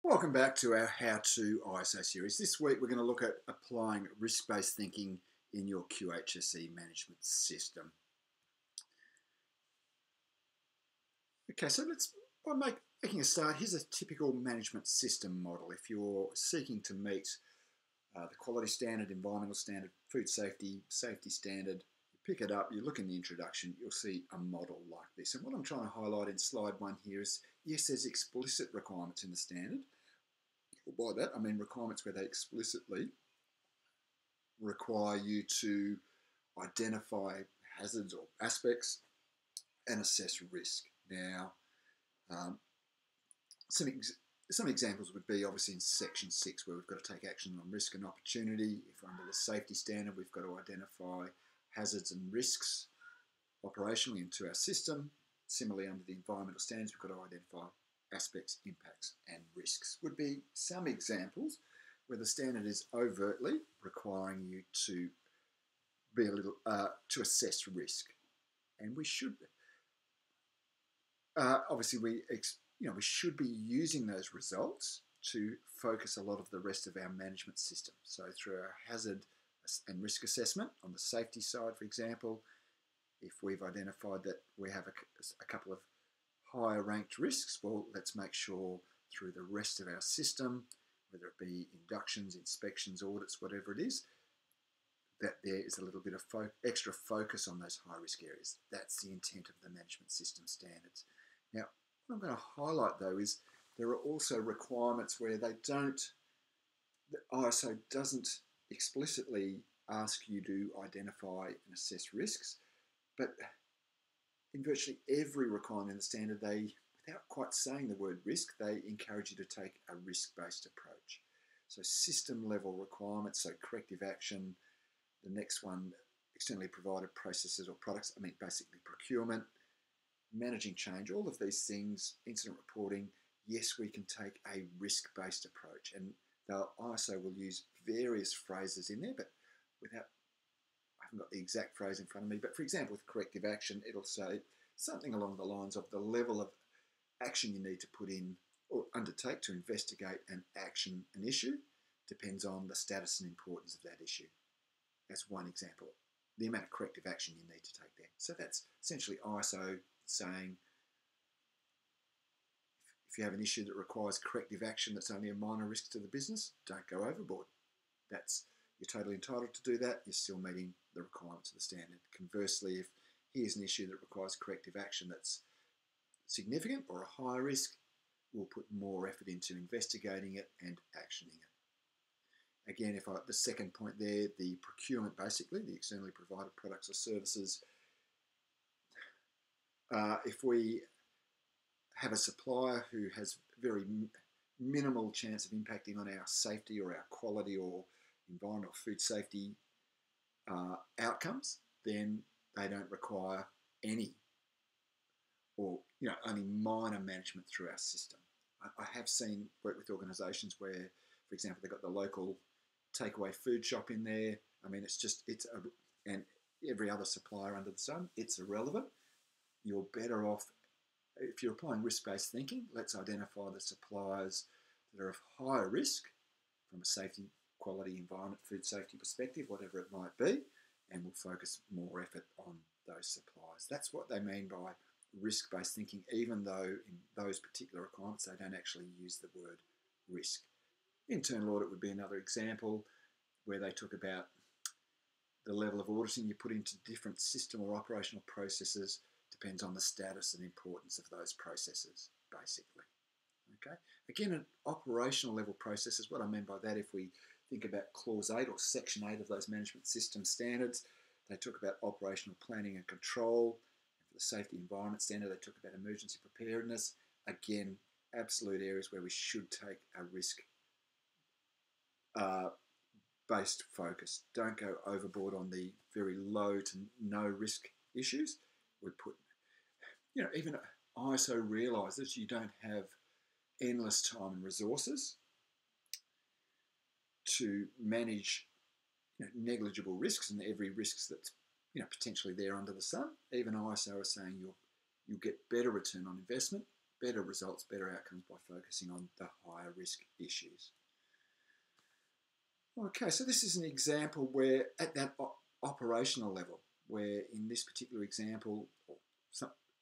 Welcome back to our How To ISO series. This week we're going to look at applying risk-based thinking in your QHSE management system. Okay, so by making a start, here's a typical management system model. If you're seeking to meet the quality standard, environmental standard, food safety, safety standard, you pick it up, you look in the introduction, you'll see a model like this. And what I'm trying to highlight in slide 1 here is, yes, there's explicit requirements in the standard. By that, I mean requirements where they explicitly require you to identify hazards or aspects and assess risk. Now, some examples would be obviously in section 6 where we've got to take action on risk and opportunity. If we're under the safety standard, we've got to identify hazards and risks operationally into our system. Similarly, under the environmental standards, we've got to identify aspects, impacts and risks. Would be some examples where the standard is overtly requiring you to be to assess risk, and we should obviously we should be using those results to focus a lot of the rest of our management system. So through our hazard and risk assessment on the safety side, for example, if we've identified that we have a couple of higher ranked risks, well, let's make sure through the rest of our system, whether it be inductions, inspections, audits, whatever it is, that there is a little bit of extra focus on those high risk areas. That's the intent of the management system standards. Now, what I'm going to highlight though is there are also requirements where the ISO doesn't explicitly ask you to identify and assess risks, but in virtually every requirement in the standard, without quite saying the word risk, they encourage you to take a risk-based approach. So system level requirements, so corrective action, the next one, externally provided processes or products, I mean basically procurement, managing change, all of these things, incident reporting, yes, we can take a risk-based approach. And the ISO will use various phrases in there, but I haven't got the exact phrase in front of me, but for example, with corrective action, it'll say something along the lines of the level of action you need to put in or undertake to investigate and action an issue depends on the status and importance of that issue. That's one example. The amount of corrective action you need to take there. So that's essentially ISO saying if you have an issue that requires corrective action that's only a minor risk to the business, don't go overboard. You're totally entitled to do that. You're still meeting the requirements of the standard. Conversely, if here's an issue that requires corrective action that's significant or a high risk, we'll put more effort into investigating it and actioning it. Again, the second point there, the procurement, basically, the externally provided products or services, if we have a supplier who has very minimal chance of impacting on our safety or our quality or environmental food safety outcomes, then they don't require any or only minor management through our system. I have seen work with organisations where, for example, they've got the local takeaway food shop in there. I mean, and every other supplier under the sun, it's irrelevant. You're better off, if you're applying risk-based thinking, let's identify the suppliers that are of higher risk from a safety, quality, environment, food safety perspective, whatever it might be, and we'll focus more effort on those suppliers. That's what they mean by risk-based thinking, even though in those particular requirements they don't actually use the word risk. Internal audit would be another example where they talk about the level of auditing you put into different system or operational processes depends on the status and importance of those processes, basically. Okay. Again, at operational level processes, what I mean by that, if we think about Clause 8 or Section 8 of those management system standards, they talk about operational planning and control. And for the safety environment standard, they talk about emergency preparedness. Again, absolute areas where we should take a risk-based focus. Don't go overboard on the very low to no risk issues. We put, even ISO realises you don't have endless time and resources to manage negligible risks and every risk that's potentially there under the sun. Even ISO is saying you'll get better return on investment better results, better outcomes by focusing on the higher risk issues. Okay, so this is an example where at that operational level, where in this particular example,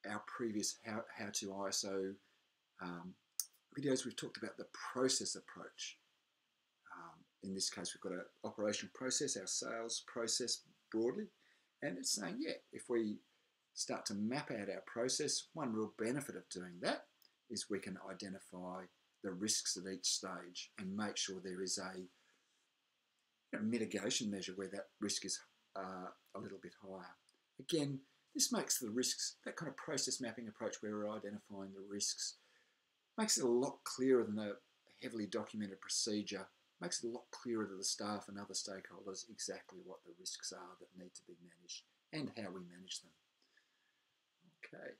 our previous how to ISO videos, we've talked about the process approach. In this case, we've got an operational process, our sales process broadly, and it's saying, yeah, if we start to map out our process, one real benefit of doing that is we can identify the risks at each stage and make sure there is a mitigation measure where that risk is a little bit higher. Again, this makes the risks, that kind of process mapping approach where we're identifying the risks, makes it a lot clearer than a heavily documented procedure, makes it a lot clearer to the staff and other stakeholders exactly what the risks are that need to be managed and how we manage them. Okay.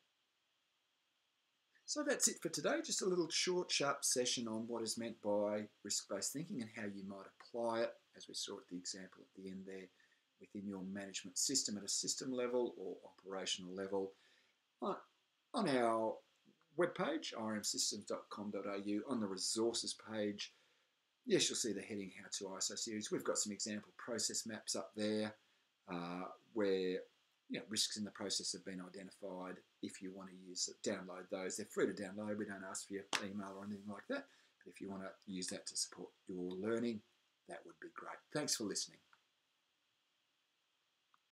So that's it for today. Just a little short, sharp session on what is meant by risk-based thinking and how you might apply it, as we saw at the example at the end there, within your management system at a system level or operational level. On our webpage, rmsystems.com.au, on the resources page, yes, you'll see the heading How to ISO series. We've got some example process maps up there where risks in the process have been identified. If you want to use it, download those. They're free to download. We don't ask for your email or anything like that. But if you want to use that to support your learning, that would be great. Thanks for listening.